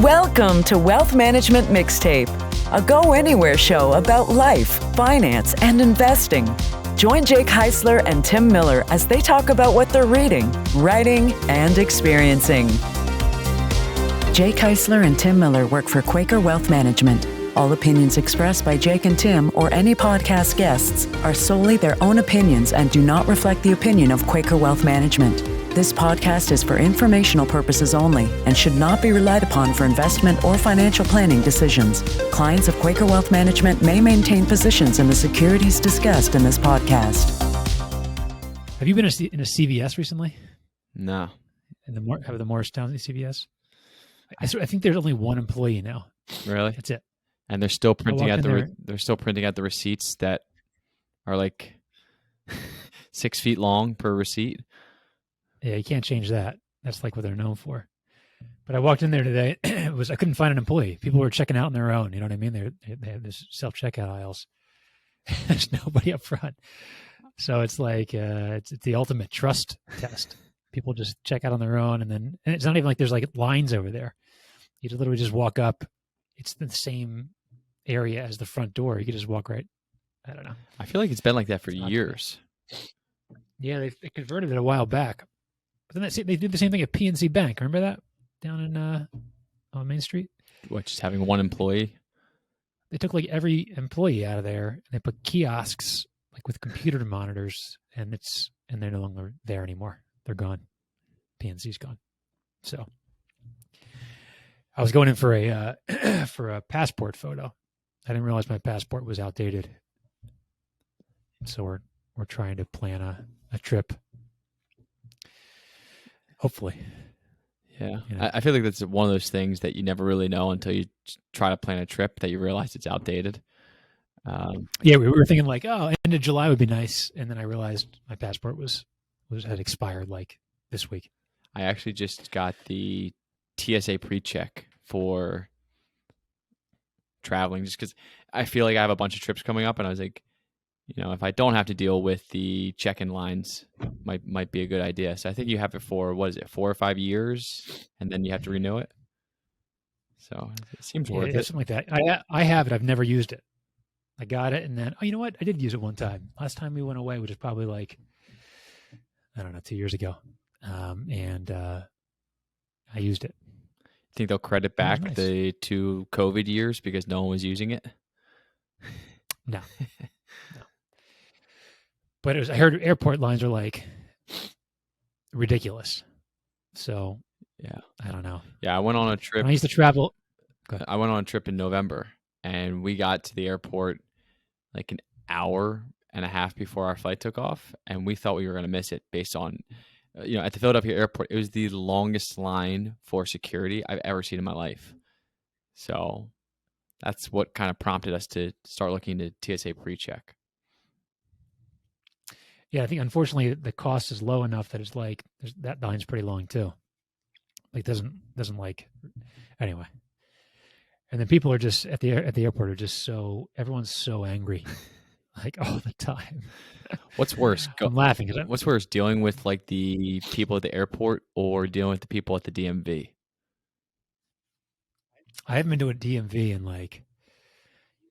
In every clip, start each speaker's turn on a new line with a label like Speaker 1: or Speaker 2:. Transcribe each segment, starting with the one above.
Speaker 1: Welcome to Wealth Management Mixtape, a go-anywhere show about life, finance, and investing. Join Jake Heisler and Tim Miller as they talk about what they're reading, writing, and experiencing. Jake Heisler and Tim Miller work for Quaker Wealth Management. All opinions expressed by Jake and Tim or any podcast guests are solely their own opinions and do not reflect the opinion of Quaker Wealth Management. This podcast is for informational purposes only and should not be relied upon for investment or financial planning decisions. Clients of Quaker Wealth Management may maintain positions in the securities discussed in this podcast.
Speaker 2: Have you been in a CVS recently?
Speaker 3: No.
Speaker 2: In the Morristown CVS? I think there's only one employee now.
Speaker 3: Really?
Speaker 2: That's it.
Speaker 3: And they're still printing out
Speaker 2: the
Speaker 3: receipts that are like 6 feet long per receipt.
Speaker 2: Yeah, you can't change that. That's like what they're known for. But I walked in there today. I couldn't find an employee. People were checking out on their own. You know what I mean? They have this self-checkout aisles. There's nobody up front. So it's like it's the ultimate trust test. People just check out on their own, and it's not even like there's like lines over there. You just literally just walk up. It's the same area as the front door. You could just walk right. I don't know.
Speaker 3: I feel like it's been like that for years.
Speaker 2: Yeah, they converted it a while back. But then they did the same thing at PNC Bank. Remember that down in on Main Street? What,
Speaker 3: just having one employee?
Speaker 2: They took like every employee out of there, and they put kiosks like with computer monitors, and they're no longer there anymore. They're gone. PNC's gone. So I was going in for a passport photo. I didn't realize my passport was outdated. So we're trying to plan a trip. Hopefully.
Speaker 3: Yeah.
Speaker 2: You know?
Speaker 3: I feel like that's one of those things that you never really know until you try to plan a trip that you realize it's outdated.
Speaker 2: Yeah, we were thinking like, oh, end of July would be nice. And then I realized my passport had expired like this week.
Speaker 3: I actually just got the TSA pre-check for traveling just because I feel like I have a bunch of trips coming up, and I was like, if I don't have to deal with the check-in lines, might be a good idea. So I think you have it for, 4 or 5 years, and then you have to renew it. So it seems worth it.
Speaker 2: Something like that. I have it. I've never used it. I got it, and then, you know what? I did use it one time. Last time we went away, which is probably like, I don't know, 2 years ago. And I used it.
Speaker 3: Think they'll credit back
Speaker 2: nice.
Speaker 3: the 2 COVID years because no one was using it?
Speaker 2: No. But I heard airport lines are like ridiculous. So
Speaker 3: yeah,
Speaker 2: I don't know.
Speaker 3: Yeah, I went on a trip.
Speaker 2: When I used to travel.
Speaker 3: I went on a trip in November, and we got to the airport like an hour and a half before our flight took off, and we thought we were going to miss it based on, at the Philadelphia airport, it was the longest line for security I've ever seen in my life. So that's what kind of prompted us to start looking into TSA pre-check.
Speaker 2: Yeah, I think unfortunately the cost is low enough that it's like that line's pretty long too. Like doesn't like anyway. And then people are just at the airport are just everyone's so angry, like all the time.
Speaker 3: What's worse?
Speaker 2: I'm laughing.
Speaker 3: What's worse, dealing with like the people at the airport or dealing with the people at the DMV?
Speaker 2: I haven't been to a DMV in like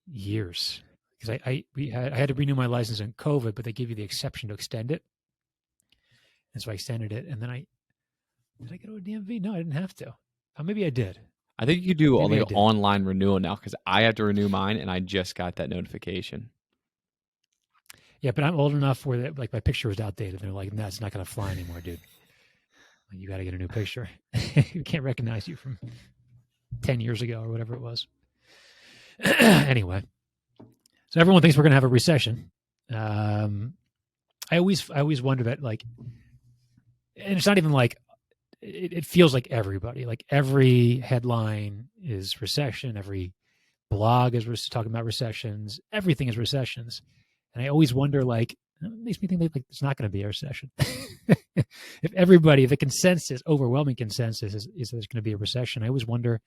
Speaker 2: years. Because I had to renew my license in COVID, but they give you the exception to extend it. And so I extended it. And then did I go to a DMV? No, I didn't have to. Maybe I did.
Speaker 3: I think you do only online renewal now because I have to renew mine and I just got that notification.
Speaker 2: Yeah, but I'm old enough where like my picture was outdated. They're like, no, it's not going to fly anymore, dude. Like, you got to get a new picture. You can't recognize you from 10 years ago or whatever it was. Anyway. So everyone thinks we're going to have a recession. I always wonder that, like, and it's not even like, it feels like everybody, like every headline is recession. Every blog is talking about recessions. Everything is recessions. And I always wonder, like, it makes me think like it's not going to be a recession. If the overwhelming consensus is there's going to be a recession, I always wonder,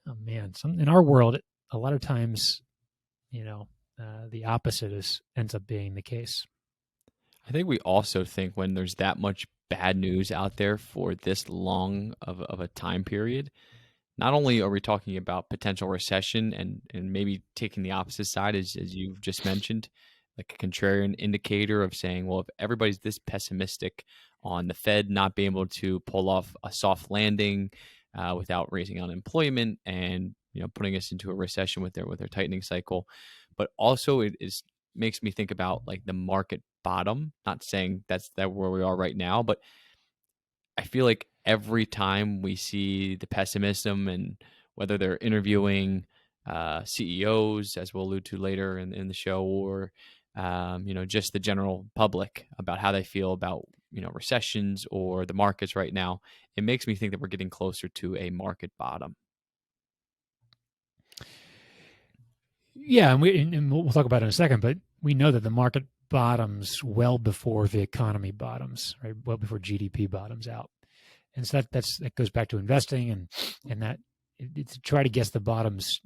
Speaker 2: oh man, in our world, a lot of times, the opposite ends up being the case.
Speaker 3: I think we also think when there's that much bad news out there for this long of a time period, not only are we talking about potential recession and maybe taking the opposite side, as you've just mentioned, like a contrarian indicator of saying, well, if everybody's this pessimistic on the Fed not being able to pull off a soft landing without raising unemployment and putting us into a recession with their tightening cycle, but also it makes me think about like the market bottom. Not saying that's where we are right now, but I feel like every time we see the pessimism, and whether they're interviewing CEOs, as we'll allude to later in the show, or just the general public about how they feel about recessions or the markets right now, it makes me think that we're getting closer to a market bottom.
Speaker 2: Yeah, and we'll talk about it in a second, but we know that the market bottoms well before the economy bottoms, right? Well before GDP bottoms out. And so that goes back to investing, and that to try to guess the bottoms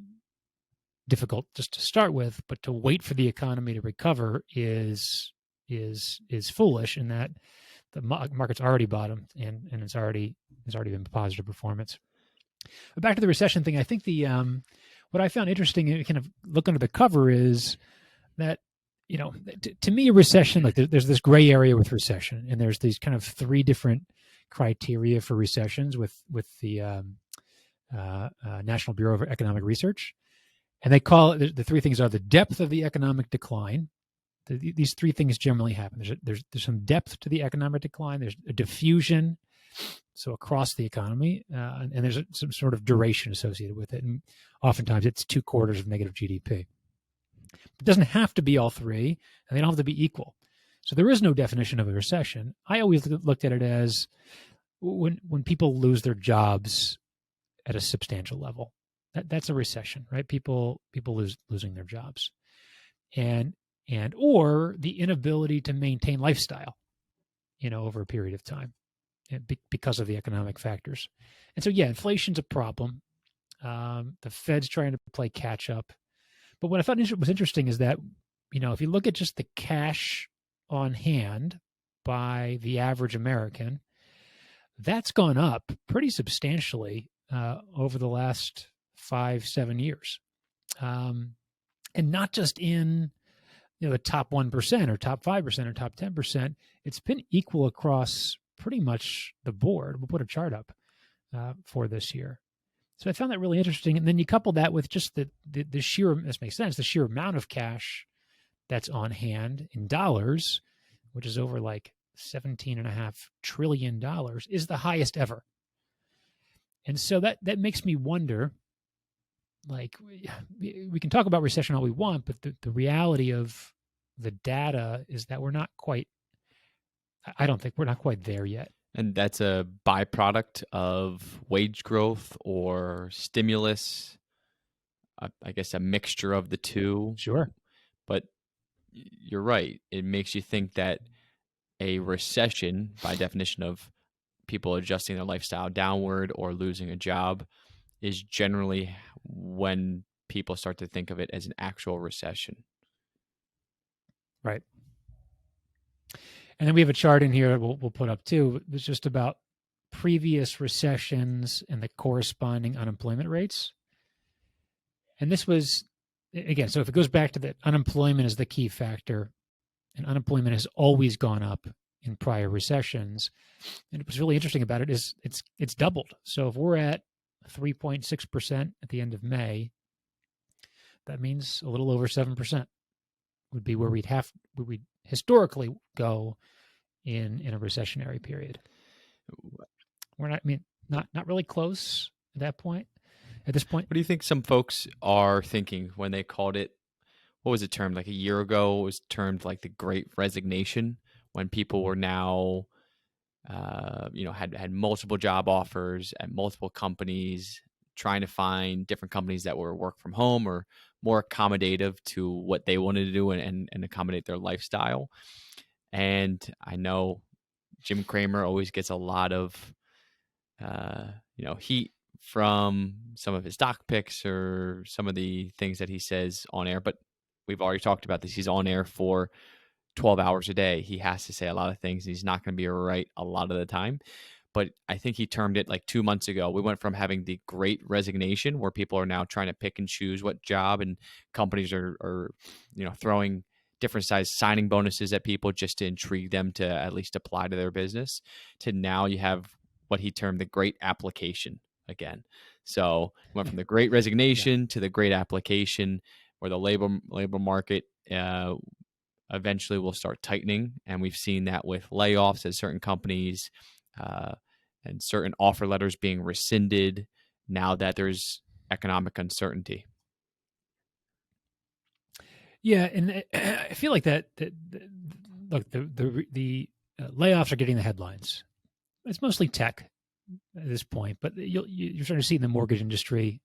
Speaker 2: difficult just to start with, but to wait for the economy to recover is foolish, in that the market's already bottomed and it's already been positive performance. But back to the recession thing, I think what I found interesting, kind of look under the cover, is that to me, a recession, like there's this gray area with recession, and there's these kind of three different criteria for recessions with the National Bureau of Economic Research, and they call it, the three things are the depth of the economic decline. These three things generally happen. There's some depth to the economic decline. There's a diffusion, so across the economy, and there's some sort of duration associated with it. And oftentimes it's 2 quarters of negative GDP. It doesn't have to be all three, and they don't have to be equal. So there is no definition of a recession. I always looked at it as when people lose their jobs at a substantial level. That's a recession, right? People losing their jobs, and or the inability to maintain lifestyle, over a period of time, because of the economic factors. And so, yeah, inflation's a problem. The Fed's trying to play catch up. But what I thought was interesting is that, if you look at just the cash on hand by the average American, that's gone up pretty substantially over the last 5-7 years. And not just in the top 1% or top 5% or top 10%, it's been equal across pretty much the board. We'll put a chart up for this year. So I found that really interesting. And then you couple that with just the sheer, this makes sense, the sheer amount of cash that's on hand in dollars, which is over like $17.5 trillion, is the highest ever. And so that makes me wonder, like, we can talk about recession all we want, but the reality of the data is that I don't think we're not quite there yet.
Speaker 3: And that's a byproduct of wage growth or stimulus, I guess a mixture of the two.
Speaker 2: Sure.
Speaker 3: But you're right. It makes you think that a recession, by definition of people adjusting their lifestyle downward or losing a job, is generally when people start to think of it as an actual recession.
Speaker 2: Right. And then we have a chart in here we'll put up too. It's just about previous recessions and the corresponding unemployment rates. And this was, again, so if it goes back to that, unemployment is the key factor, and unemployment has always gone up in prior recessions. And what's really interesting about it is it's doubled. So if we're at 3.6% at the end of May, that means a little over 7% would be where we'd historically go in a recessionary period. We're not really close at this point.
Speaker 3: What do you think some folks are thinking when they called it, what was it termed, like a year ago? It was termed like the Great Resignation, when people were now, had multiple job offers at multiple companies, trying to find different companies that were work from home or more accommodative to what they wanted to do and accommodate their lifestyle. And I know Jim Cramer always gets a lot of, heat from some of his stock picks or some of the things that he says on air. But we've already talked about this. He's on air for 12 hours a day. He has to say a lot of things. He's not going to be right a lot of the time. but I think he termed it like 2 months ago. We went from having the great resignation where people are now trying to pick and choose what job, and companies are throwing different size signing bonuses at people just to intrigue them to at least apply to their business, to now you have what he termed the great application again. So went from the great resignation to the great application, where the labor market eventually will start tightening. And we've seen that with layoffs at certain companies and certain offer letters being rescinded now that there's economic uncertainty.
Speaker 2: Yeah, and I feel like that look, the layoffs are getting the headlines. It's mostly tech at this point, but you're starting to see in the mortgage industry,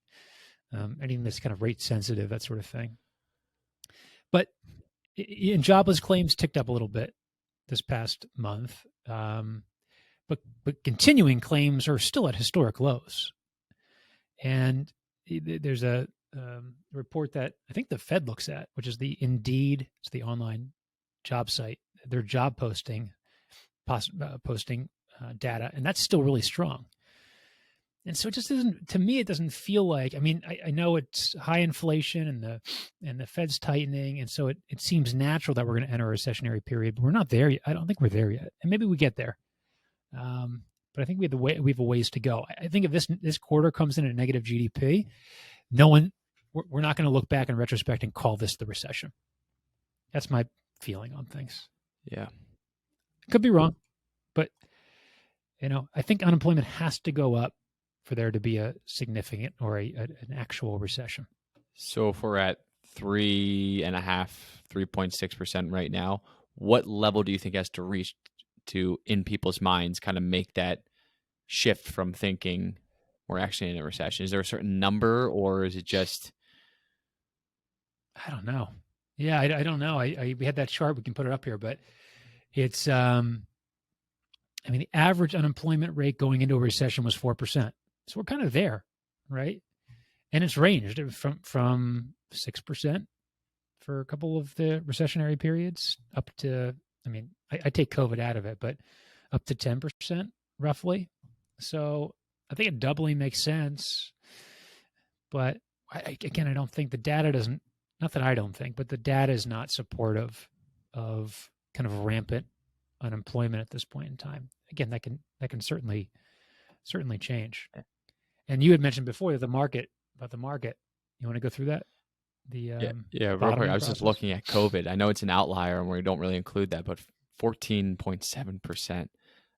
Speaker 2: anything that's kind of rate sensitive, that sort of thing. But in jobless claims ticked up a little bit this past month, but continuing claims are still at historic lows. And there's a report that I think the Fed looks at, which is the Indeed, it's the online job site, their job posting data, and that's still really strong. And so it just doesn't, to me, it doesn't feel like, I mean, I know it's high inflation and the Fed's tightening, and so it seems natural that we're going to enter a recessionary period, but we're not there yet. I don't think we're there yet, and maybe we get there. But I think we have a ways to go. I think if this quarter comes in at negative GDP, we're not going to look back in retrospect and call this the recession. That's my feeling on things.
Speaker 3: Yeah.
Speaker 2: Could be wrong, but I think unemployment has to go up for there to be a significant or an actual recession.
Speaker 3: So if we're at 3.6% right now, what level do you think has to reach to, in people's minds, kind of make that shift from thinking we're actually in a recession? Is there a certain number, or is it just?
Speaker 2: I don't know. Yeah, I don't know. We had that chart. We can put it up here, but it's, the average unemployment rate going into a recession was 4%. So we're kind of there, right? And it's ranged from 6% for a couple of the recessionary periods up to, I take COVID out of it, but up to 10% roughly. So I think a doubling makes sense. But I don't think the data doesn't, not that I don't think, but the data is not supportive of kind of rampant unemployment at this point in time. Again, that can certainly change. And you had mentioned before about the market. You want to go through that?
Speaker 3: Yeah, real quick. I was just looking at COVID. I know it's an outlier and we don't really include that, but 14.7%.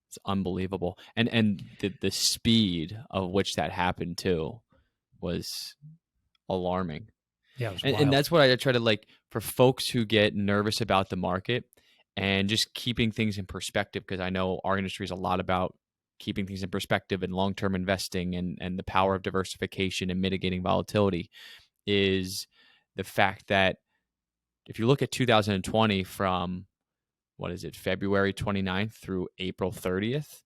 Speaker 3: It's unbelievable. And the speed of which that happened too was alarming.
Speaker 2: Yeah, it was
Speaker 3: and that's what I try to, for folks who get nervous about the market and just keeping things in perspective, because I know our industry is a lot about keeping things in perspective and long-term investing and the power of diversification and mitigating volatility, is the fact that if you look at 2020 from, February 29th through April 30th,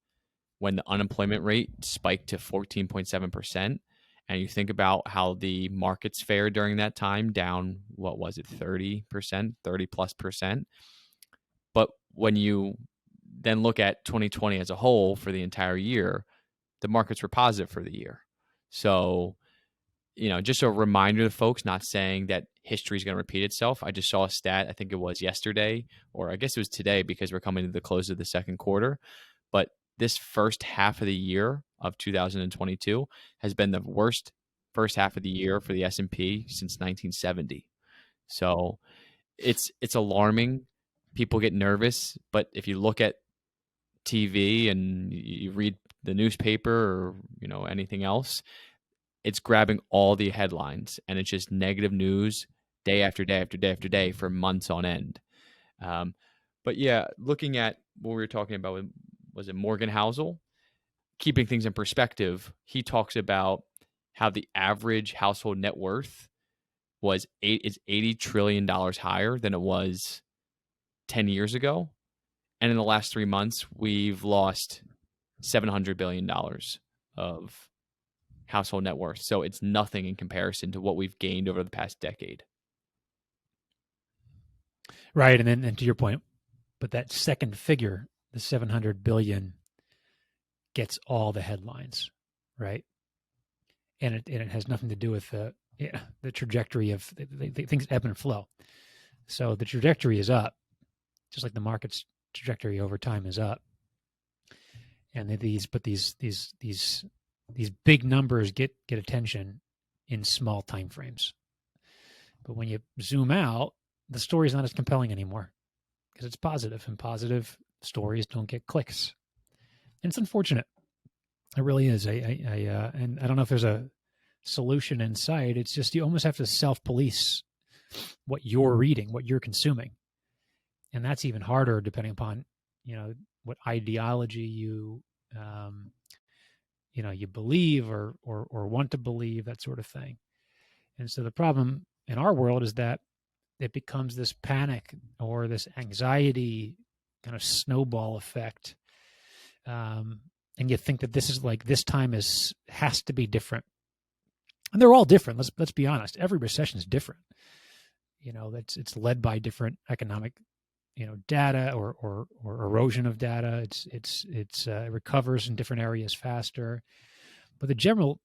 Speaker 3: when the unemployment rate spiked to 14.7%, and you think about how the markets fared during that time, down, 30%, 30+%. But when you then look at 2020 as a whole for the entire year, the markets were positive for the year. So, just a reminder to folks, not saying that history is going to repeat itself. I just saw a stat, I think it was yesterday, or I guess it was today because we're coming to the close of the second quarter. But this first half of the year of 2022 has been the worst first half of the year for the S&P since 1970. So it's alarming. People get nervous, but if you look at TV and you read the newspaper or anything else, it's grabbing all the headlines, and it's just negative news day after day after day after day for months on end. But yeah, looking at what we were talking about, was it Morgan Housel? Keeping things in perspective, he talks about how the average household net worth is $80 trillion higher than it was 10 years ago. And in the last 3 months, we've lost $700 billion of household net worth. So it's nothing in comparison to what we've gained over the past decade.
Speaker 2: Right. And to your point, but that second figure, the 700 billion, gets all the headlines, right? And it has nothing to do with the trajectory of the things ebb and flow. So the trajectory is up, just like the market's trajectory over time is up. And these big numbers get attention in small time frames. But when you zoom out, the story's not as compelling anymore because it's positive, and positive stories don't get clicks. And it's unfortunate. It really is. And I don't know if there's a solution in sight. It's just you almost have to self-police what you're reading, what you're consuming. And that's even harder depending upon, what ideology you believe or want to believe, that sort of thing. And so the problem in our world is that it becomes this panic or this anxiety kind of snowball effect. And you think that this time has to be different. And they're all different. Let's be honest. Every recession is different. It's led by different economic, data or erosion of data. It recovers in different areas faster. But the general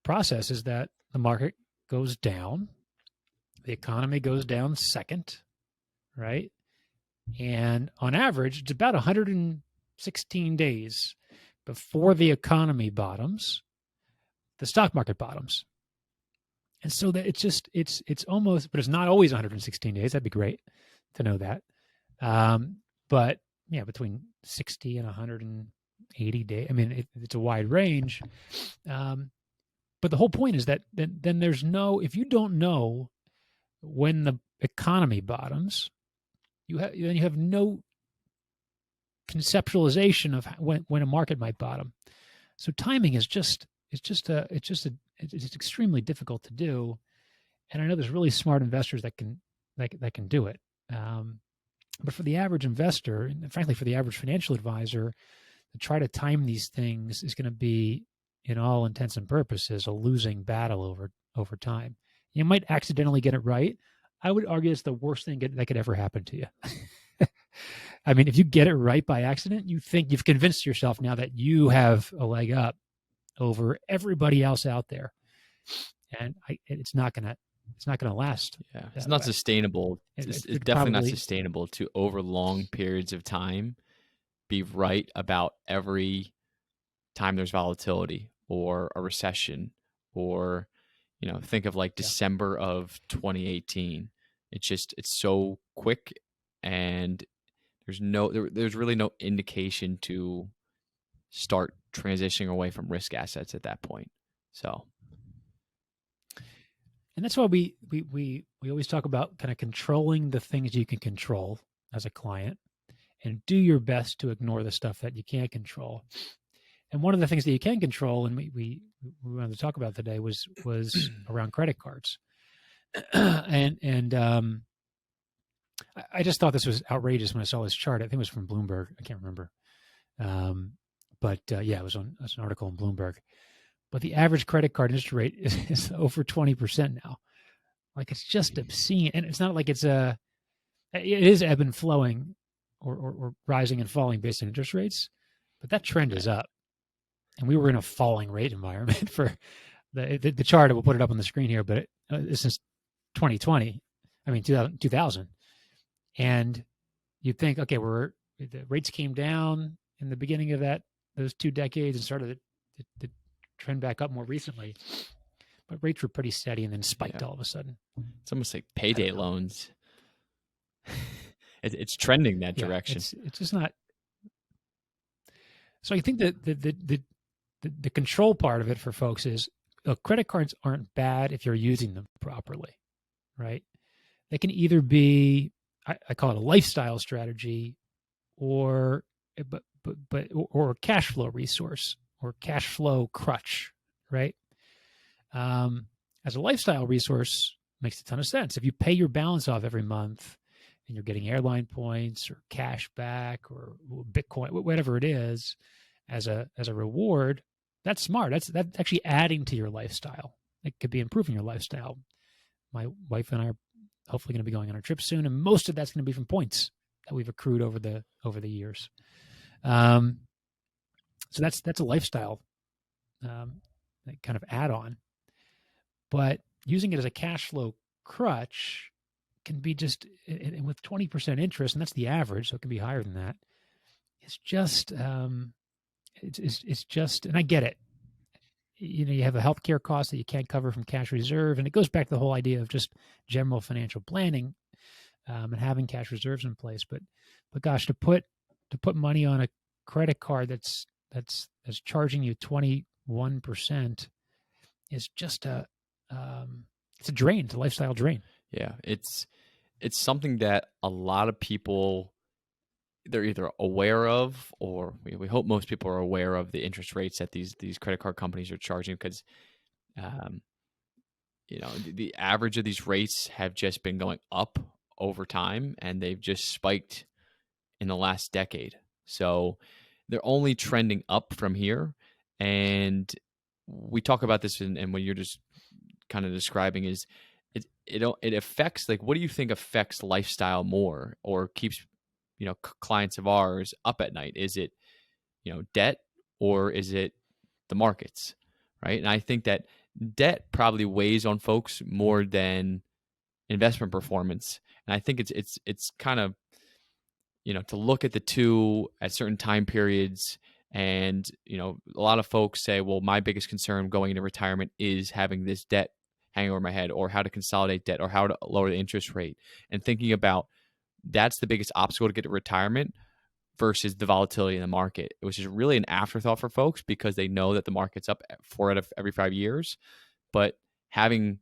Speaker 2: process is that the market goes down, the economy goes down second, right? And on average, it's about 116 days before the economy bottoms, the stock market bottoms. And so that it's almost, but it's not always 116 days. That'd be great to know that. But yeah, between 60 and 180 days. I mean, it's a wide range. But the whole point is that then there's if you don't know when the economy bottoms, you have no conceptualization of when a market might bottom. So timing is it's extremely difficult to do. And I know there's really smart investors that can do it. But for the average investor, and frankly, for the average financial advisor, to try to time these things is going to be, in all intents and purposes, a losing battle over time. You might accidentally get it right. I would argue it's the worst thing that could ever happen to you. I mean, if you get it right by accident, you think you've convinced yourself now that you have a leg up over everybody else out there, and it's not gonna last.
Speaker 3: Yeah, it's not sustainable. It's definitely not sustainable to, over long periods of time, be right about every time there's volatility or a recession, or think of December of 2018. It's so quick, and there's really no indication to start transitioning away from risk assets at that point. So,
Speaker 2: and that's why we always talk about kind of controlling the things you can control as a client, and do your best to ignore the stuff that you can't control. And one of the things that you can control, and we wanted to talk about today, was around credit cards. and I just thought this was outrageous when I saw this chart. I think it was from Bloomberg. I can't remember. But it was an article in Bloomberg. But the average credit card interest rate is over 20% now. It's just obscene. And it's not like it is ebb and flowing or rising and falling based on interest rates, but that trend is up. And we were in a falling rate environment for the chart. We'll put it up on the screen here, but since 2020, 2000. And you'd think, okay, the rates came down in the beginning of those 2 decades and started to trend back up more recently. But rates were pretty steady and then spiked all of a sudden.
Speaker 3: It's almost like payday loans. It's trending that direction.
Speaker 2: It's just not. So I think that the control part of it for folks is, credit cards aren't bad if you're using them properly, right? They can either be, I call it a lifestyle strategy, or a cash flow resource or cash flow crutch, right? As a lifestyle resource, makes a ton of sense. If you pay your balance off every month and you're getting airline points or cash back or Bitcoin, whatever it is, as a reward, that's smart. That's actually adding to your lifestyle. It could be improving your lifestyle. My wife and I are hopefully going to be going on a trip soon, and most of that's going to be from points that we've accrued over the years. So that's a lifestyle kind of add-on. But using it as a cash flow crutch can be just, and with 20% interest, and that's the average, so it can be higher than that. It's just, it's just, and I get it. You have a healthcare cost that you can't cover from cash reserve, and it goes back to the whole idea of just general financial planning and having cash reserves in place. But gosh, to put money on a credit card that's charging you 21% is just it's a drain. It's a lifestyle drain.
Speaker 3: Yeah, it's something that a lot of people, they're either aware of, or we hope most people are aware of the interest rates that these credit card companies are charging, because the average of these rates have just been going up over time, and they've just spiked in the last decade. So they're only trending up from here. And we talk about this, and what you're just kind of describing is it affects, like, what do you think affects lifestyle more, or keeps clients of ours up at night? Is it debt, or is it the markets, right? And I think that debt probably weighs on folks more than investment performance. And I think it's kind of to look at the two at certain time periods. And a lot of folks say, well, my biggest concern going into retirement is having this debt hanging over my head, or how to consolidate debt, or how to lower the interest rate, and thinking about that's the biggest obstacle to get to retirement versus the volatility in the market, which is really an afterthought for folks because they know that the market's up 4 out of every 5 years. But having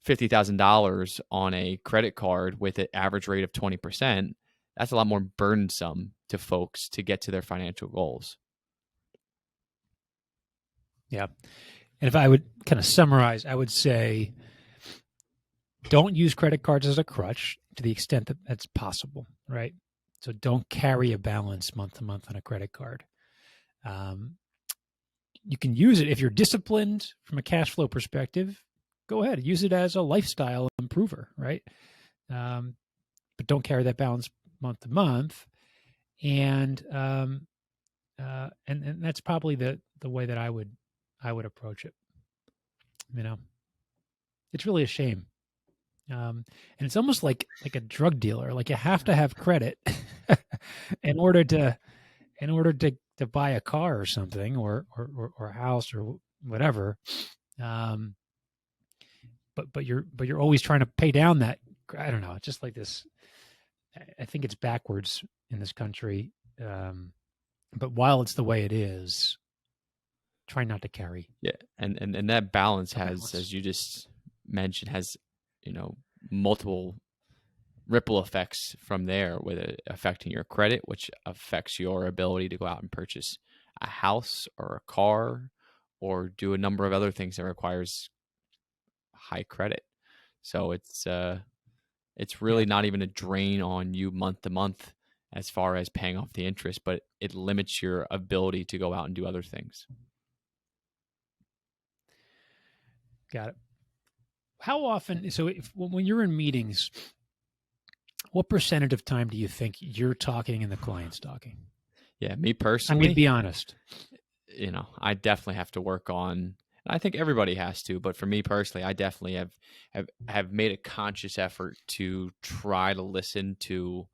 Speaker 3: $50,000 on a credit card with an average rate of 20%, that's a lot more burdensome to folks to get to their financial goals.
Speaker 2: Yeah. And if I would kind of summarize, I would say don't use credit cards as a crutch to the extent that that's possible, right? So don't carry a balance month to month on a credit card. You can use it if you're disciplined from a cash flow perspective. Go ahead, use it as a lifestyle improver, right? But don't carry that balance month to month. And that's probably the way that I would approach it. It's really a shame. And it's almost like a drug dealer. Like, you have to have credit in order to buy a car or something, or a house or whatever. But you're always trying to pay down that. I don't know. It's just like this. I think it's backwards in this country. But while it's the way it is, try not to carry.
Speaker 3: Yeah, and that balance has, as you just mentioned, has multiple ripple effects from there, with it affecting your credit, which affects your ability to go out and purchase a house or a car, or do a number of other things that requires high credit. So it's really not even a drain on you month to month as far as paying off the interest, but it limits your ability to go out and do other things.
Speaker 2: Got it. How often, so when you're in meetings, what percentage of time do you think you're talking and the client's talking?
Speaker 3: Yeah, me personally,
Speaker 2: I mean, be honest.
Speaker 3: I definitely have to work on, I think everybody has to, but for me personally, I definitely have made a conscious effort to try to listen to,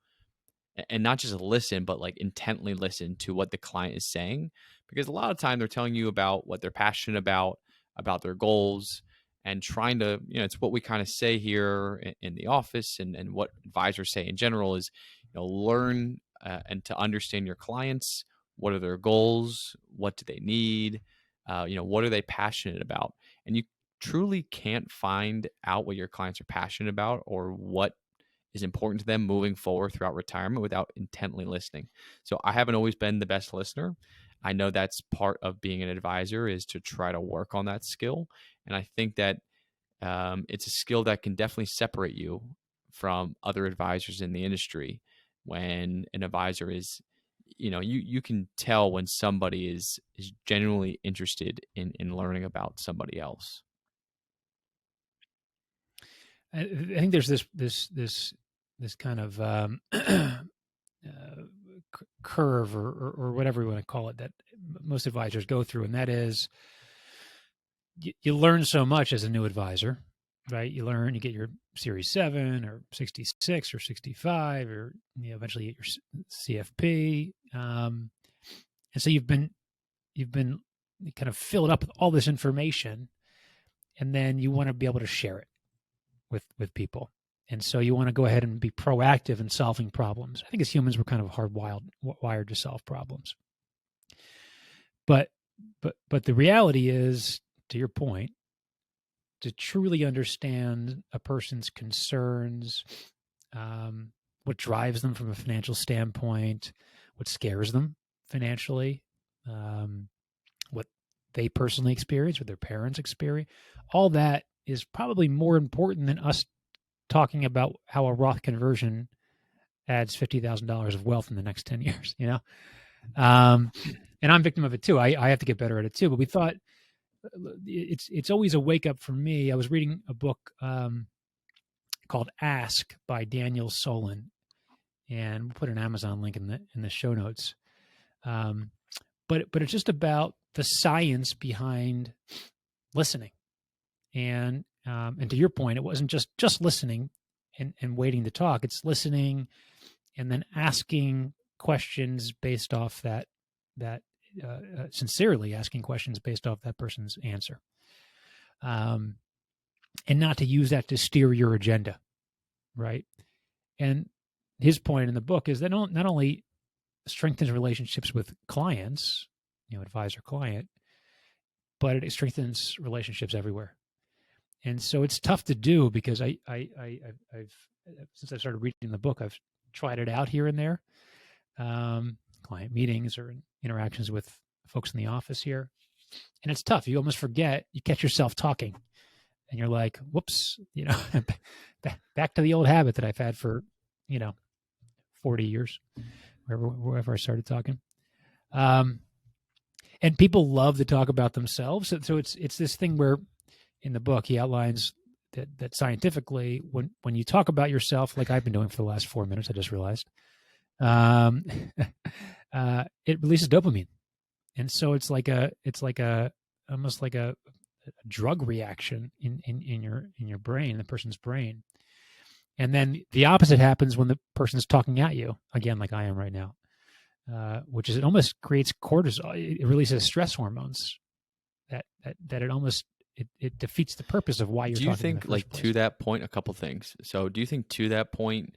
Speaker 3: and not just listen, but like intently listen to what the client is saying, because a lot of time they're telling you about what they're passionate about their goals, and trying to, it's what we kind of say here in the office, and what advisors say in general is, learn and to understand your clients. What are their goals? What do they need? What are they passionate about? And you truly can't find out what your clients are passionate about, or what is important to them moving forward throughout retirement, without intently listening. So I haven't always been the best listener. I know that's part of being an advisor, is to try to work on that skill. And I think that it's a skill that can definitely separate you from other advisors in the industry. When an advisor is, you can tell when somebody is genuinely interested in learning about somebody else.
Speaker 2: I think there's this kind of curve or whatever you want to call it that most advisors go through, and that is you learn so much as a new advisor, right? You get your Series 7 or 66 or 65, or eventually get your CFP, and so you've been kind of filled up with all this information, and then you want to be able to share it with people. And so you want to go ahead and be proactive in solving problems. I think as humans, we're kind of wired to solve problems. But the reality is, to your point, to truly understand a person's concerns, what drives them from a financial standpoint, what scares them financially, what they personally experience, what their parents experience, all that is probably more important than us talking about how a Roth conversion adds $50,000 of wealth in the next 10 years, and I'm a victim of it too. I have to get better at it too, but we thought it's always a wake up for me. I was reading a book called Ask by Daniel Solin, and we'll put an Amazon link in the show notes. But it's just about the science behind listening. And to your point, it wasn't just listening and waiting to talk. It's listening and then asking questions based off that sincerely asking questions based off that person's answer, and not to use that to steer your agenda, right? And his point in the book is that not only strengthens relationships with clients, advisor-client, but it strengthens relationships everywhere. And so it's tough to do because I've since I started reading the book, I've tried it out here and there, client meetings or interactions with folks in the office here, and it's tough. You almost forget. You catch yourself talking, and you're like, "Whoops!" Back to the old habit that I've had for 40 years, wherever I started talking. And people love to talk about themselves, so it's this thing where. In the book, he outlines that scientifically, when you talk about yourself, like I've been doing for the last 4 minutes, I just realized, it releases dopamine, and so it's almost like a drug reaction in your brain, the person's brain, and then the opposite happens when the person's talking at you again, like I am right now, which is it almost creates cortisol. It releases stress hormones that it almost. It defeats the purpose of why you're talking. Do you
Speaker 3: think, like, to that point, a couple things? So do you think to that point,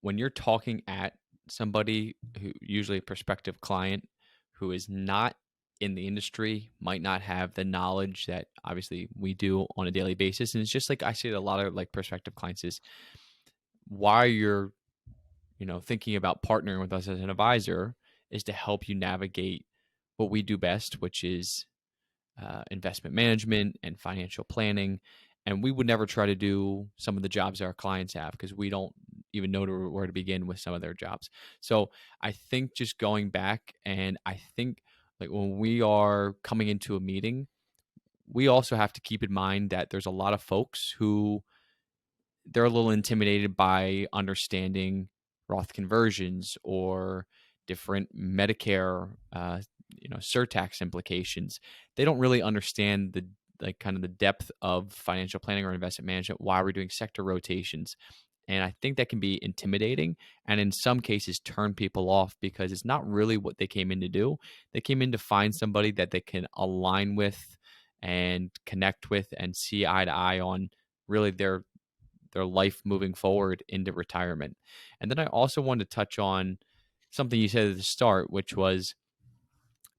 Speaker 3: when you're talking at somebody who usually a prospective client who is not in the industry, might not have the knowledge that obviously we do on a daily basis, and it's just like I see a lot of like prospective clients is why you're thinking about partnering with us as an advisor is to help you navigate what we do best, which is investment management and financial planning. And we would never try to do some of the jobs that our clients have because we don't even know where to begin with some of their jobs. So I think just going back, and I think like when we are coming into a meeting, we also have to keep in mind that there's a lot of folks who they're a little intimidated by understanding Roth conversions or different Medicare surtax implications. They don't really understand the depth of financial planning or investment management, why we're doing sector rotations. And I think that can be intimidating and in some cases turn people off because it's not really what they came in to do. They came in to find somebody that they can align with and connect with and see eye to eye on really their life moving forward into retirement. And then I also wanted to touch on something you said at the start, which was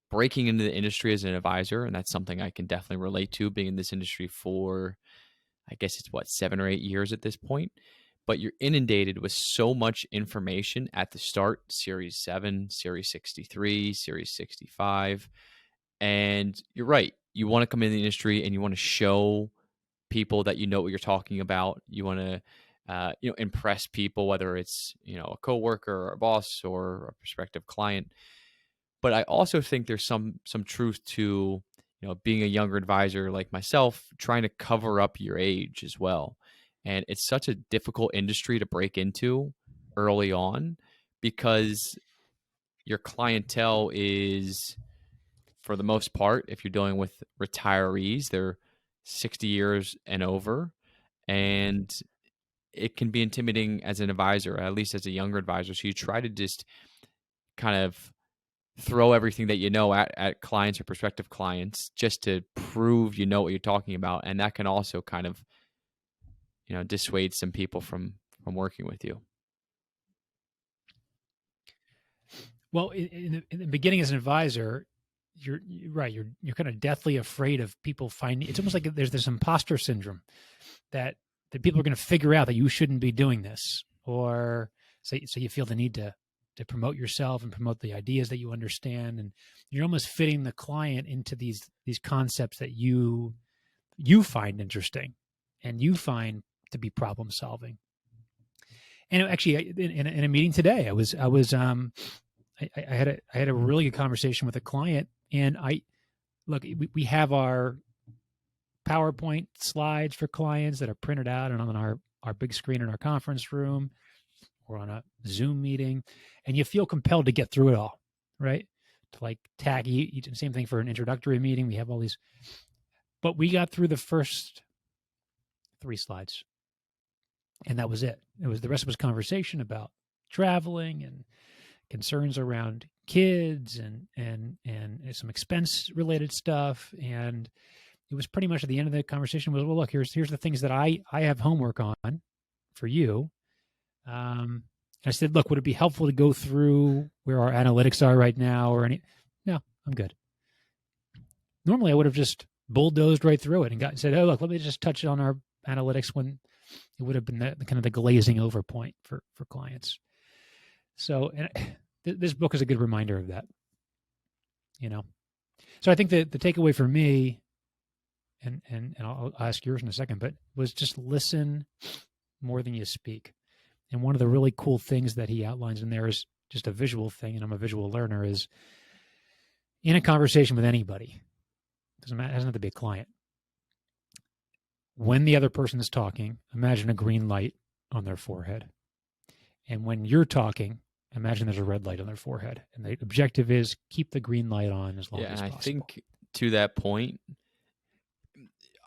Speaker 3: breaking into the industry as an advisor. And that's something I can definitely relate to, being in this industry for, I guess it's 7 or 8 years at this point. But you're inundated with so much information at the start, Series 7, Series 63, Series 65. And you're right. You want to come in the industry and you want to show people that you know what you're talking about. You want to impress people, whether it's a coworker or a boss or a prospective client. But I also think there's some truth to being a younger advisor like myself, trying to cover up your age as well. And it's such a difficult industry to break into early on because your clientele is, for the most part, if you're dealing with retirees, they're 60 years and over, and it can be intimidating as an advisor, at least as a younger advisor. So you try to just kind of throw everything that you know at clients or prospective clients just to prove you know what you're talking about. And that can also kind of, dissuade some people from working with you.
Speaker 2: Well, in the beginning as an advisor, you're right. You're kind of deathly afraid of people finding. It's almost like there's this imposter syndrome that people are going to figure out that you shouldn't be doing this, or so you feel the need to promote yourself and promote the ideas that you understand, and you're almost fitting the client into these concepts that you find interesting and you find to be problem solving. And actually, in a meeting today, I had a really good conversation with a client, and we have our PowerPoint slides for clients that are printed out and on our big screen in our conference room or on a Zoom meeting, and you feel compelled to get through it all, right? To like tag each, same thing for an introductory meeting. We have all these, but we got through the first 3 slides, and that was it. The rest was conversation about traveling and concerns around kids and some expense related stuff. And it was pretty much at the end of the conversation was, well, look, here's the things that I have homework on for you. I said, look, would it be helpful to go through where our analytics are right now or any? No, I'm good. Normally I would have just bulldozed right through it and said, oh, look, let me just touch on our analytics, when it would have been kind of the glazing over point for clients. So, and this book is a good reminder of that, So I think the takeaway for me, and I'll ask yours in a second, but was just listen more than you speak. And one of the really cool things that he outlines in there is just a visual thing, and I'm a visual learner, is in a conversation with anybody, doesn't have to be a client, when the other person is talking, imagine a green light on their forehead. And when you're talking, imagine there's a red light on their forehead. And the objective is keep the green light on as long as possible. Yeah, I think
Speaker 3: to that point,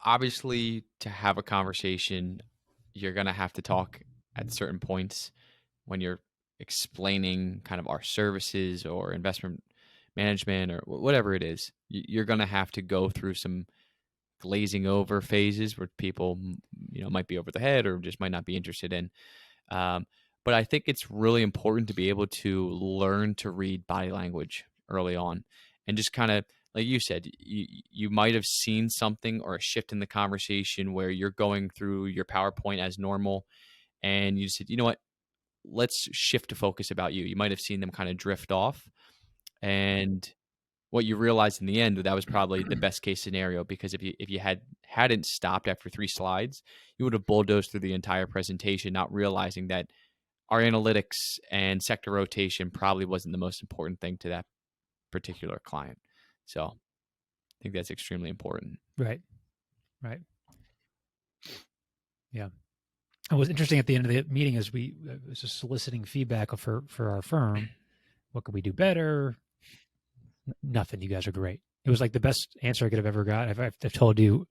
Speaker 3: obviously to have a conversation, you're going to have to talk at certain points when you're explaining kind of our services or investment management or whatever it is. You're going to have to go through some glazing over phases where people, might be over the head or just might not be interested in. But I think it's really important to be able to learn to read body language early on, and just kind of, like you said, you might have seen something or a shift in the conversation where you're going through your PowerPoint as normal, and you said, you know what, let's shift to focus about you. You might have seen them kind of drift off, and what you realized in the end, that was probably the best case scenario, because if you hadn't stopped after 3 slides, you would have bulldozed through the entire presentation, not realizing that our analytics and sector rotation probably wasn't the most important thing to that particular client. So I think that's extremely important.
Speaker 2: Right. Yeah. It was interesting at the end of the meeting as we was just soliciting feedback for our firm. What could we do better? Nothing. You guys are great. It was like the best answer I could have ever got. I've told you,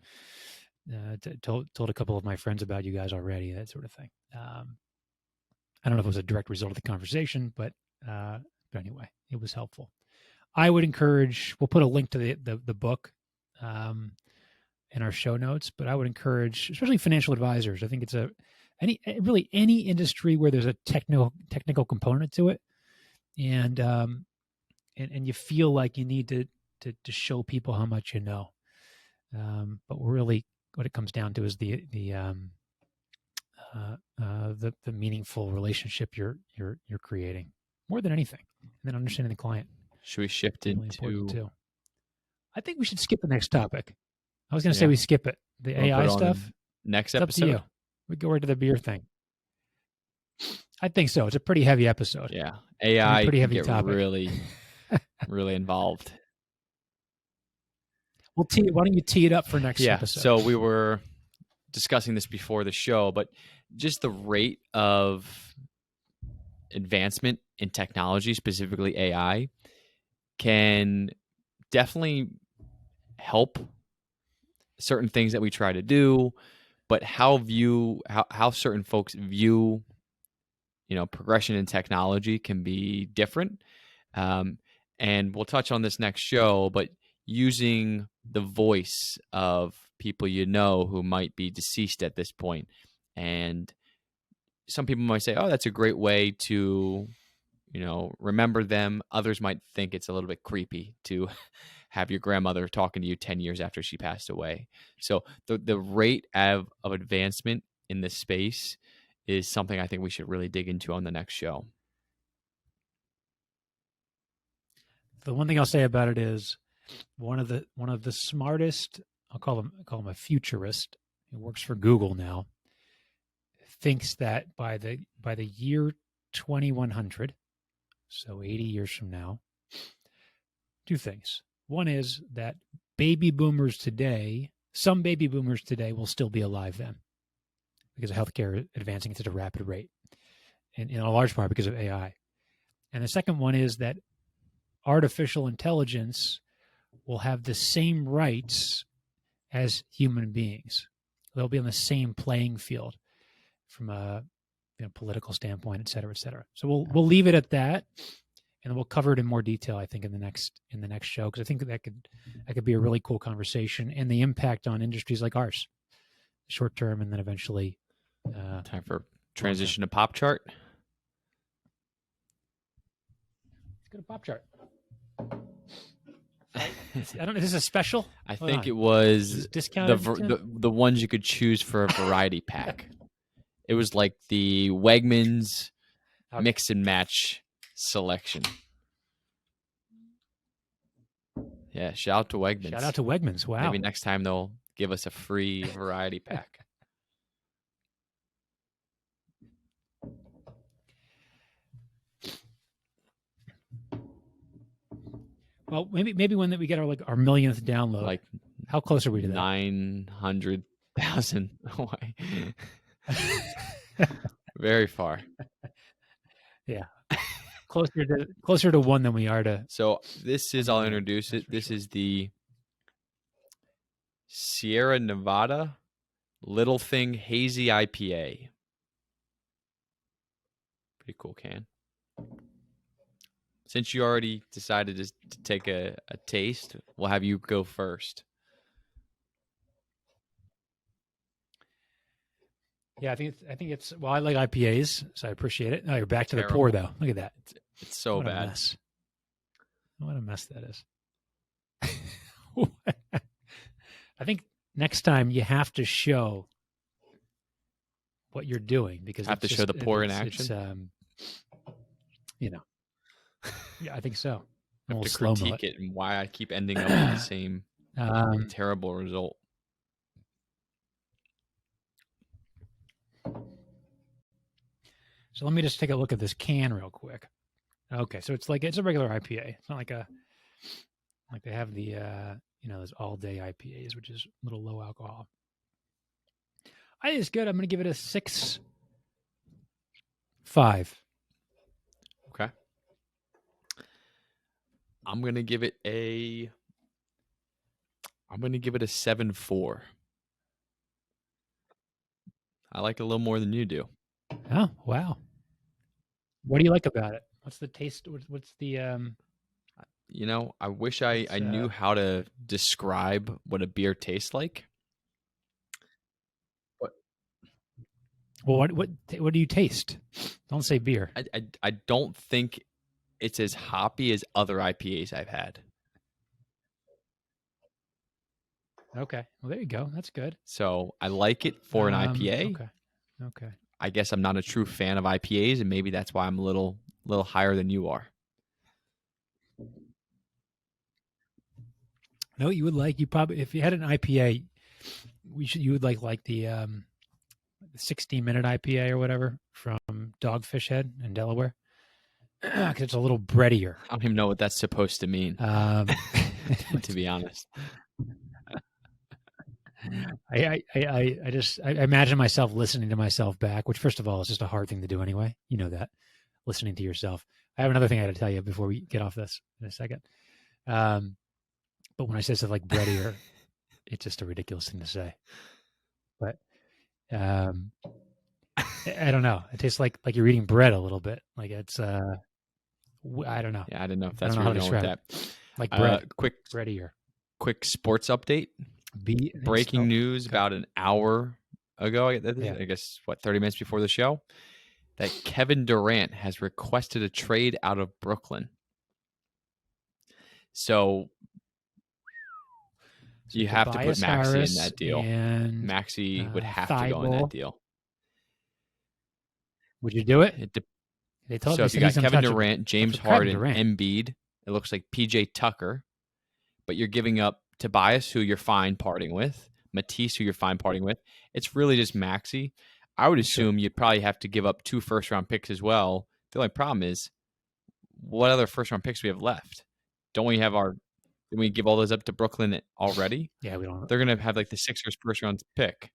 Speaker 2: told a couple of my friends about you guys already, that sort of thing. I don't know if it was a direct result of the conversation, but anyway, it was helpful. I would encourage, we'll put a link to the book in our show notes, but I would encourage, especially financial advisors. I think it's any industry where there's a technical component to it, and you feel like you need to show people how much you know. But really what it comes down to is the meaningful relationship you're creating more than anything, and then understanding the client.
Speaker 3: Should we shift into?
Speaker 2: I think we should skip the next topic. I was going to say we skip it. The AI stuff.
Speaker 3: Next
Speaker 2: episode. It's up to you. We go right to the beer thing. I think so. It's a pretty heavy episode.
Speaker 3: Yeah, AI
Speaker 2: pretty heavy
Speaker 3: get
Speaker 2: topic.
Speaker 3: Really, really involved.
Speaker 2: Why don't you tee it up for next episode?
Speaker 3: So we were discussing this before the show, but just the rate of advancement in technology, specifically AI, can definitely help certain things that we try to do, but how certain folks view, progression in technology can be different. And we'll touch on this next show, but using the voice of people who might be deceased at this point. And some people might say, oh, that's a great way to, remember them. Others might think it's a little bit creepy to have your grandmother talking to you 10 years after she passed away. So the rate of advancement in this space is something I think we should really dig into on the next show.
Speaker 2: The one thing I'll say about it is one of the smartest, I'll call him a futurist, who works for Google now, thinks that by the year 2100, so 80 years from now, two things. One is that some baby boomers today will still be alive then because of healthcare advancing at such a rapid rate, and in a large part because of AI. And the second one is that artificial intelligence will have the same rights as human beings. They'll be on the same playing field from a political standpoint, et cetera, et cetera. So we'll leave it at that, and we'll cover it in more detail, I think, in the next show, because I think that could be a really cool conversation, and the impact on industries like ours, short term, and then eventually.
Speaker 3: Time for transition to pop chart.
Speaker 2: Let's go to pop chart. I don't know. Is this a special?
Speaker 3: I think it was
Speaker 2: discounted.
Speaker 3: The ones you could choose for a variety pack. It was like the Wegmans mix and match selection. Yeah, shout out to Wegmans.
Speaker 2: Shout out to Wegmans. Wow.
Speaker 3: Maybe next time they'll give us a free variety pack.
Speaker 2: Well, maybe when we get our millionth download,
Speaker 3: like,
Speaker 2: how close are we to that?
Speaker 3: 900,000 away. Very far.
Speaker 2: Yeah, closer to one than we are to.
Speaker 3: So this is, I'll introduce it. This is the Sierra Nevada Little Thing Hazy IPA. Pretty cool can. Since you already decided to take a taste, we'll have you go first.
Speaker 2: Yeah, I think it's. Well, I like IPAs, so I appreciate it. Oh, you're back to the pour, though. Look at that.
Speaker 3: It's so
Speaker 2: what
Speaker 3: bad.
Speaker 2: A mess. What a mess that is. I think next time you have to show what you're doing, because
Speaker 3: have to show the pour in action.
Speaker 2: Yeah, I think so.
Speaker 3: I have to critique it and why I keep ending up with the same terrible result.
Speaker 2: So let me just take a look at this can real quick. Okay, so it's a regular IPA. It's not like they have the those all day IPAs, which is a little low alcohol. I think it's good. I'm going to give it a 6.5.
Speaker 3: Okay. I'm going to give it a 7.4. I like it a little more than you do.
Speaker 2: Oh, wow. What do you like about it? What's the taste? What's the
Speaker 3: I wish I knew how to describe what a beer tastes like.
Speaker 2: Well, what do you taste? Don't say beer.
Speaker 3: I don't think it's as hoppy as other IPAs I've had.
Speaker 2: Okay. Well, there you go. That's good.
Speaker 3: So I like it for an IPA.
Speaker 2: Okay.
Speaker 3: I guess I'm not a true fan of IPAs, and maybe that's why I'm a little higher than you are.
Speaker 2: No, you would like. You probably, if you had an IPA, you would like the 16-minute IPA or whatever from Dogfish Head in Delaware, because it's a little breadier.
Speaker 3: I don't even know what that's supposed to mean. To be honest.
Speaker 2: I imagine myself listening to myself back, which first of all is just a hard thing to do anyway. You know that. listening to yourself. I have another thing I got to tell you before we get off this in a second. But when I say stuff like breadier, it's just a ridiculous thing to say. But I don't know. It tastes like you're eating bread a little bit. Like it's I don't know.
Speaker 3: Yeah, I don't know if that's
Speaker 2: I
Speaker 3: where
Speaker 2: don't know
Speaker 3: you're
Speaker 2: how
Speaker 3: going
Speaker 2: to
Speaker 3: with that.
Speaker 2: Like bread,
Speaker 3: Quick
Speaker 2: breadier.
Speaker 3: sports update. Breaking news about an hour ago. I guess 30 minutes before the show, that Kevin Durant has requested a trade out of Brooklyn. So you have to put Maxey in that deal. Maxey would have to go in that deal.
Speaker 2: Would you do it?
Speaker 3: So if you got Kevin Durant, James Harden, Embiid, it looks like PJ Tucker, but you're giving up Tobias, who you're fine parting with, Matisse, who you're fine parting with. It's really just Maxey. I would assume you'd probably have to give up 2 first-round picks as well. The only problem is, what other first-round picks do we have left? Don't we have did we give all those up to Brooklyn already?
Speaker 2: Yeah, we don't.
Speaker 3: They're going to have like the Sixers first-round pick.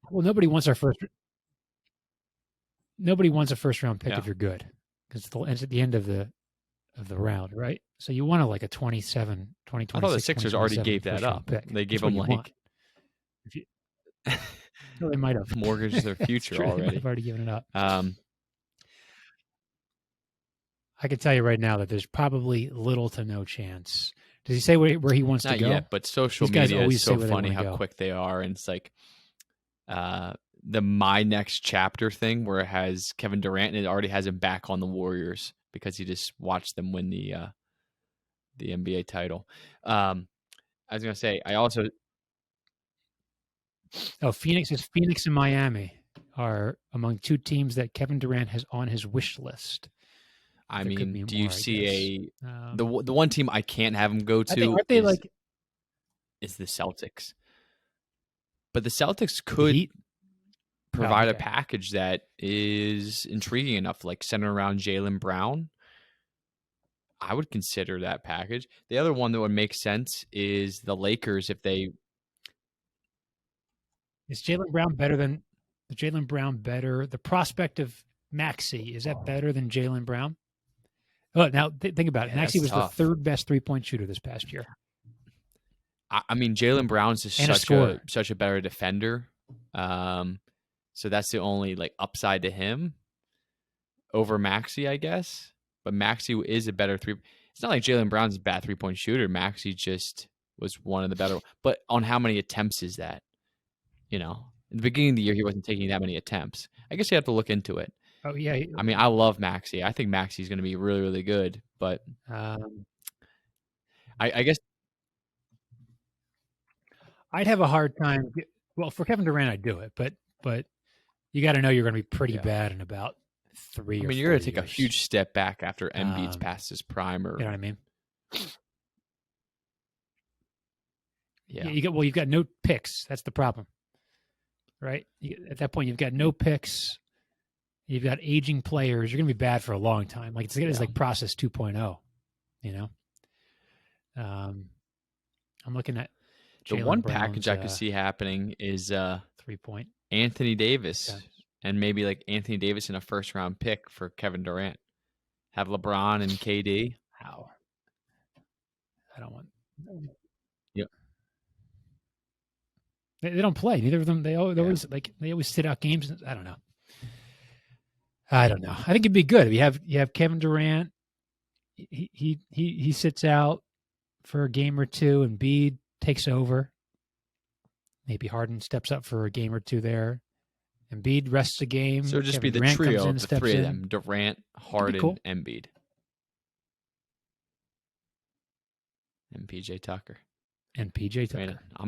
Speaker 2: Well, nobody wants a first-round pick if you're good, because it's at the end of the round, right? So you want like a 27, 20,
Speaker 3: I thought the Sixers already gave that up.
Speaker 2: Pick.
Speaker 3: They gave them
Speaker 2: Well, they might have
Speaker 3: mortgaged their future already.
Speaker 2: They've already given it up.
Speaker 3: I
Speaker 2: can tell you right now that there's probably little to no chance. Does he say where he wants to go?
Speaker 3: Not yet, but social media is so funny how quick they are. And it's like the My Next Chapter thing where it has Kevin Durant and it already has him back on the Warriors because he just watched them win the NBA title. I was going to say, I also...
Speaker 2: Phoenix and Miami are among 2 teams that Kevin Durant has on his wish list.
Speaker 3: I mean, do you see the one team I can't have him go to is the Celtics. But the Celtics could provide a package that is intriguing enough, like centered around Jaylen Brown. I would consider that package. The other one that would make sense is the Lakers if they...
Speaker 2: Is Jaylen Brown better? The prospect of Maxey, is that better than Jaylen Brown? Oh, now think about it. Maxey was the 3rd best 3-point shooter this past year.
Speaker 3: I mean, Jaylen Brown's just such a better defender. So that's the only upside to him over Maxey, I guess. But Maxey is a better It's not like Jaylen Brown's a bad 3-point shooter. Maxey just was one of the better. But on how many attempts is that? In the beginning of the year, he wasn't taking that many attempts. I guess you have to look into it.
Speaker 2: Oh, yeah.
Speaker 3: I mean, I love Maxey. I think Maxey's going to be really, really good. But I guess
Speaker 2: I'd have a hard time. Well, for Kevin Durant, I'd do it. But you got to know you're going to be pretty bad in about 3 or 4 years.
Speaker 3: You're going to take a huge step back after Embiid's past his prime. Or,
Speaker 2: you know what I mean? Yeah. You've got no picks. That's the problem. Right? At that point, you've got no picks. You've got aging players. You're going to be bad for a long time. It's like process 2.0, I'm looking at
Speaker 3: the
Speaker 2: Jaylen
Speaker 3: one
Speaker 2: Brown's,
Speaker 3: package I could see happening is
Speaker 2: 3-point
Speaker 3: Anthony Davis and maybe Anthony Davis in a first-round pick for Kevin Durant. Have LeBron and KD.
Speaker 2: How? I don't want...
Speaker 3: Yep.
Speaker 2: They don't play. Neither of them. They always sit out games. I don't know. I think it'd be good. You have Kevin Durant. He sits out for a game or two, and Embiid takes over. Maybe Harden steps up for a game or two there. Embiid rests a game.
Speaker 3: So it'd just
Speaker 2: Kevin
Speaker 3: be the
Speaker 2: Durant
Speaker 3: trio
Speaker 2: in,
Speaker 3: of the 3 of them: Durant, Harden, Embiid, and PJ Tucker.
Speaker 2: And PJ Tucker.
Speaker 3: Man,